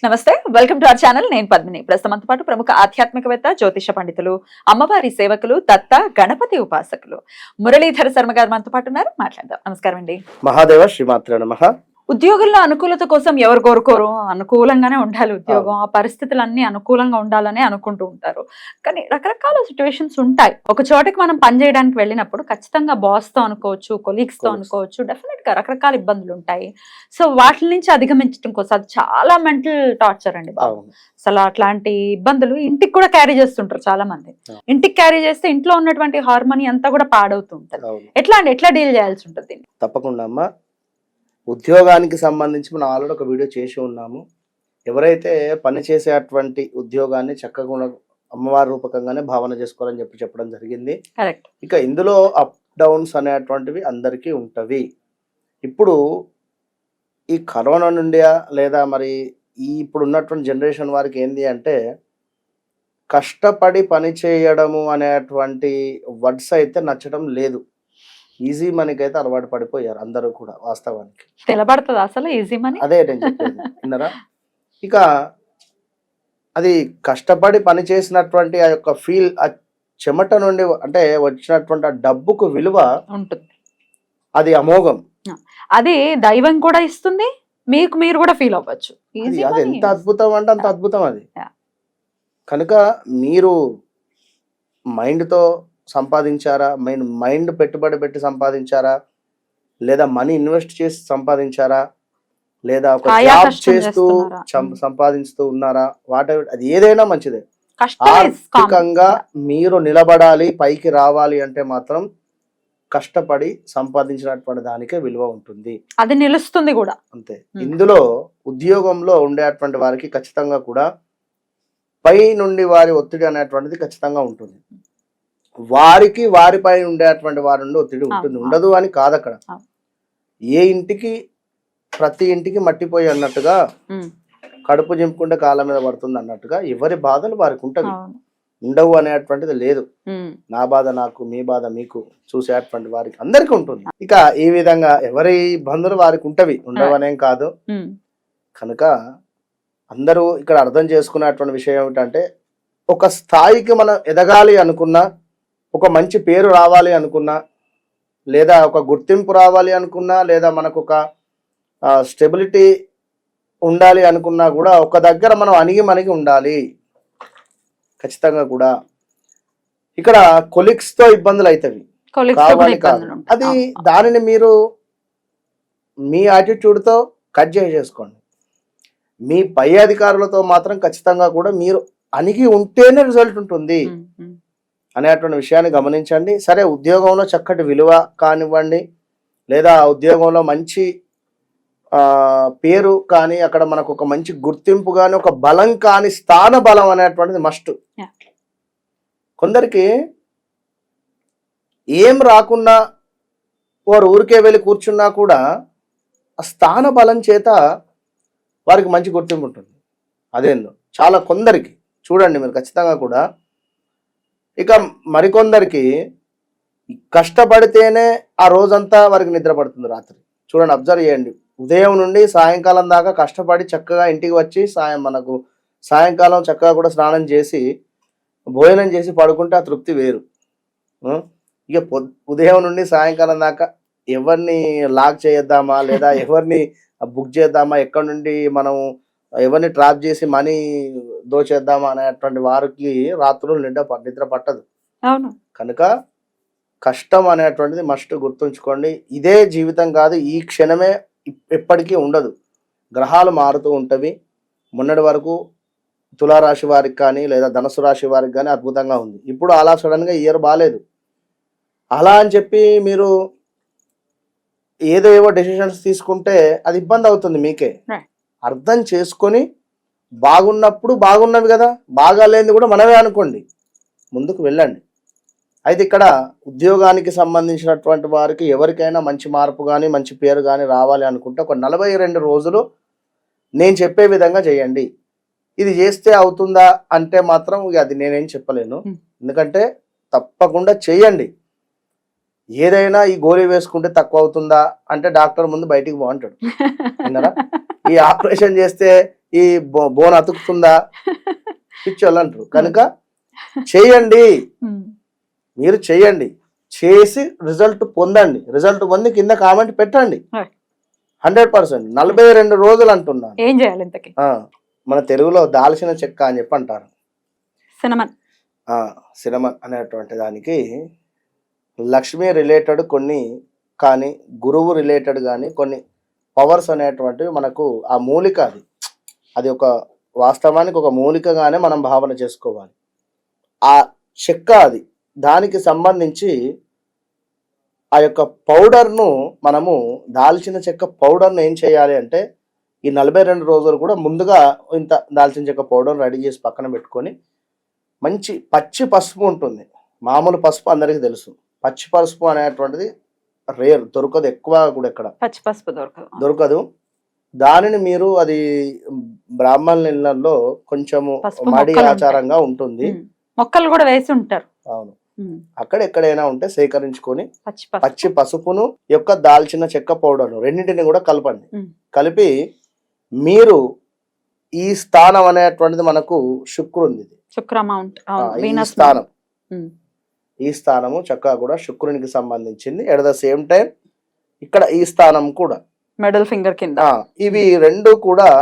నమస్తే, welcome to our channel. నేను పద్మిని. ప్రస్తుతంతో పాటు ప్రముఖ ఆధ్యాత్మికవేత్త, జ్యోతిష పండితులు, అమ్మవారి సేవకులు, దత్త గణపతి ఉపాసకులు మురళీధర శర్మ గారు మనతో పాటు ఉన్నారు. మాట్లాడదాం. నమస్కారం అండి. మహాదేవ శ్రీమాత్రే నమః. ఉద్యోగంలో అనుకూలత కోసం ఎవరు కోరుకోరు, అనుకూలంగానే ఉండాలి ఉద్యోగం, ఆ పరిస్థితులన్నీ అనుకూలంగా ఉండాలని అనుకుంటూ ఉంటారు. కానీ రకరకాల సిచ్యువేషన్స్ ఉంటాయి. ఒక చోటకి మనం పని చేయడానికి వెళ్ళినప్పుడు ఖచ్చితంగా బాస్ తో అనుకోవచ్చు, కొలీగ్స్ తో అనుకోవచ్చు, డెఫినెట్ గా రకరకాల ఇబ్బందులు ఉంటాయి. సో వాటి నుంచి అధిగమించడం కోసం అది చాలా మెంటల్ టార్చర్ అండి బాబు. అసలు అట్లాంటి ఇబ్బందులు ఇంటికి కూడా క్యారీ చేస్తుంటారు చాలా మంది. ఇంటికి క్యారీ చేస్తే ఇంట్లో ఉన్నటువంటి హార్మోని అంతా కూడా పాడవుతూ ఉంటుంది. ఎట్లా డీల్ చేయాల్సి ఉంటుంది? తప్పకుండా అమ్మా. ఉద్యోగానికి సంబంధించి మనం ఆల్రెడీ ఒక వీడియో చేసి ఉన్నాము. ఎవరైతే పని చేసేటువంటి ఉద్యోగాన్ని చక్కగా అమ్మవారి రూపకంగానే భావన చేసుకోవాలని చెప్పడం జరిగింది. ఇక ఇందులో అప్ డౌన్స్ అనేటువంటివి అందరికీ ఉంటవి. ఇప్పుడు ఈ కరోనా నుండి లేదా మరి ఈ ఇప్పుడు ఉన్నటువంటి జనరేషన్ వారికి ఏంది అంటే కష్టపడి పని చేయడము అనేటువంటి వర్డ్స్ అయితే నచ్చడం లేదు. ఈజీ మనీకి అయితే అలవాటు పడిపోయారు అందరూ కూడా. వాస్తవానికి తెలబడుతుంది అసలు ఈజీ మనీ. అదే నేను చెప్పేది విన్నారా. ఇక అది కష్టపడి పని చేసినటువంటి ఆ యొక్క ఫీల్, ఆ చెమట నుండి అంటే వచ్చినటువంటి ఆ డబ్బుకు విలువ ఉంటుంది. అది అమోఘం. అది దైవం కూడా ఇస్తుంది, మీకు మీరు కూడా ఫీల్ అవ్వచ్చు. అది ఎంత అద్భుతం అంటే అంత అద్భుతం అది. కనుక మీరు మైండ్తో సంపాదించారా, మైండ్ పెట్టుబడి పెట్టి సంపాదించారా, లేదా మనీ ఇన్వెస్ట్ చేసి సంపాదించారా, లేదా ఒక జాబ్ చేస్తూ సంపాదిస్తూ ఉన్నారా, అది ఏదైనా మంచిదే. ఆర్థికంగా మీరు నిలబడాలి, పైకి రావాలి అంటే మాత్రం కష్టపడి సంపాదించినటువంటి దానికే విలువ ఉంటుంది, అది నిలుస్తుంది కూడా అంతే. ఇందులో ఉద్యోగంలో ఉండేటువంటి వారికి ఖచ్చితంగా కూడా పై నుండి వారి ఒత్తిడి అనేటువంటిది ఖచ్చితంగా ఉంటుంది. వారికి వారిపై ఉండేటువంటి వారి నుండి ఒత్తిడి ఉంటుంది, ఉండదు అని కాదు. అక్కడ ఏ ఇంటికి ప్రతి ఇంటికి మట్టిపోయి అన్నట్టుగా కడుపు చింపుకుంటే కాళ్ళ మీద పడుతుంది అన్నట్టుగా ఎవరి బాధలు వారికి ఉంటవి, ఉండవు అనేటువంటిది లేదు. నా బాధ నాకు, మీ బాధ మీకు చూసేటువంటి వారికి అందరికి ఉంటుంది. ఇక ఈ విధంగా ఎవరి ఇబ్బందులు వారికి ఉంటవి, ఉండవనేం కాదు. కనుక అందరూ ఇక్కడ అర్థం చేసుకునేటువంటి విషయం ఏమిటంటే ఒక స్థాయికి మనం ఎదగాలి అనుకున్నా, ఒక మంచి పేరు రావాలి అనుకున్నా, లేదా ఒక గుర్తింపు రావాలి అనుకున్నా, లేదా మనకు ఒక స్టెబిలిటీ ఉండాలి అనుకున్నా కూడా ఒక దగ్గర మనం అణిగి ఉండాలి ఖచ్చితంగా కూడా. ఇక్కడ కొలీగ్స్ తో ఇబ్బందులు అవుతాయి కావాలి కాదు, అది దానిని మీరు మీ యాటిట్యూడ్ తో కట్ చేసేసుకోండి. మీ పై అధికారులతో మాత్రం ఖచ్చితంగా కూడా మీరు అణిగి ఉంటేనే రిజల్ట్ ఉంటుంది అనేటువంటి విషయాన్ని గమనించండి. సరే, ఉద్యోగంలో చక్కటి విలువ కానివ్వండి, లేదా ఉద్యోగంలో మంచి పేరు కానీ, అక్కడ మనకు ఒక మంచి గుర్తింపు కానీ, ఒక బలం కానీ, స్థాన బలం అనేటువంటిది మస్ట్. కొందరికి ఏం రాకున్నా వారు ఊరికే వెళ్ళి కూర్చున్నా కూడా ఆ స్థాన బలం చేత వారికి మంచి గుర్తింపు ఉంటుంది. అదేందో చాలా కొందరికి చూడండి మీరు ఖచ్చితంగా కూడా. ఇక మరికొందరికి కష్టపడితేనే ఆ రోజంతా వారికి నిద్ర పడుతుంది. రాత్రి చూడండి, అబ్జర్వ్ చేయండి. ఉదయం నుండి సాయంకాలం దాకా కష్టపడి చక్కగా ఇంటికి వచ్చి సాయంకాలం చక్కగా కూడా స్నానం చేసి భోజనం చేసి పడుకుంటే ఆ తృప్తి వేరు. ఇక ఉదయం నుండి సాయంకాలం దాకా ఎవరిని లాక్ చేద్దామా, లేదా ఎవరిని బుక్ చేద్దామా, ఎక్కడి నుండి మనం ఎవరిని ట్రాప్ చేసి మనీ దోచేద్దామా అనేటువంటి వారికి రాత్రులు నిద్ర పట్టదు. కనుక కష్టం అనేటువంటిది మస్ట్ గుర్తుంచుకోండి. ఇదే జీవితం కాదు, ఈ క్షణమే ఎప్పటికీ ఉండదు. గ్రహాలు మారుతూ ఉంటవి. మొన్నటి వరకు తులారాశి వారికి కానీ, లేదా ధనుసు రాశి వారికి కానీ అద్భుతంగా ఉంది. ఇప్పుడు అలా సడన్గా ఇయర్ బాగాలేదు. అలా అని చెప్పి మీరు ఏదో డెసిషన్స్ తీసుకుంటే అది ఇబ్బంది అవుతుంది మీకే. అర్థం చేసుకొని బాగున్నప్పుడు బాగున్నవి కదా, బాగాలేనిది కూడా మనమే అనుకోండి, ముందుకు వెళ్ళండి. అయితే ఇక్కడ ఉద్యోగానికి సంబంధించినటువంటి వారికి ఎవరికైనా మంచి మార్పు కానీ, మంచి పేరు కానీ రావాలి అనుకుంటే ఒక 42 రోజులు నేను చెప్పే విధంగా చేయండి. ఇది చేస్తే అవుతుందా అంటే మాత్రం అది నేనేం చెప్పలేను. ఎందుకంటే తప్పకుండా చేయండి. ఏదైనా ఈ గోళీ వేసుకుంటే తక్కువ అవుతుందా అంటే డాక్టర్ ముందు బయటికి బాగుంటాడు. విన్నారా? ఈ ఆపరేషన్ చేస్తే ఈ బోన్ అతుకుతుందా పిచ్చోళ్ళు అంటారు. కనుక చేయండి, ఉమ్. మీరు చేయండి, చేసి రిజల్ట్ పొందండి. రిజల్ట్ పొంది కింద కామెంట్ పెట్టండి. Right. 100%. 42 రోజులు అంటున్నాను. ఏం చేయాలి ఇంతకి? మన తెలుగులో దాల్చిన చెక్క అని చెప్పి అంటారు. సినమన్. సినమన్ అనేటువంటి దానికి లక్ష్మీ రిలేటెడ్ కొన్ని కానీ, గురువు రిలేటెడ్ కానీ కొన్ని పవర్స్ అనేటువంటివి మనకు ఆ మూలిక అది ఒక వాస్తవానికి ఒక మూలికగానే మనం భావన చేసుకోవాలి. ఆ చెక్క అది దానికి సంబంధించి ఆ యొక్క పౌడర్ను మనము దాల్చిన చెక్క పౌడర్ను ఏం చేయాలి అంటే ఈ 42 రోజులు కూడా ముందుగా ఇంత దాల్చిన చెక్క పౌడర్ రెడీ చేసి పక్కన పెట్టుకొని మంచి పచ్చి పసుపు ఉంటుంది. మామూలు పసుపు అందరికీ తెలుసు. పచ్చి పసుపు అనేటువంటిది రేర్, దొరకదు ఎక్కువ కూడా ఎక్కడ పచ్చి పసుపు దొరకదు. దానిని మీరు అది బ్రాహ్మణుల ఇళ్లలో కొంచెము పసుపు మడి మొక్కలు ఆచారంగా ఉంటుంది. మొక్కలు కూడా వేసి ఉంటారు. అవును, అక్కడ ఎక్కడైనా ఉంటే సేకరించుకొని పచ్చి పచ్చి పసుపును యొక్క దాల్చిన చెక్క పౌడర్ రెండింటిని కూడా కలపండి. కలిపి మీరు ఈ స్థానం అనేటువంటిది మనకు శుక్రుంది, శుక్ర మౌంట్ ఈ స్థానం, ఈ స్థానము చక్కగా కూడా శుక్రునికి సంబంధించింది. ఎట్ ద సేమ్ టైం ఇక్కడ ఈ స్థానం కూడా మిడిల్ ఫింగర్ కింద ఇవి రెండు కూడా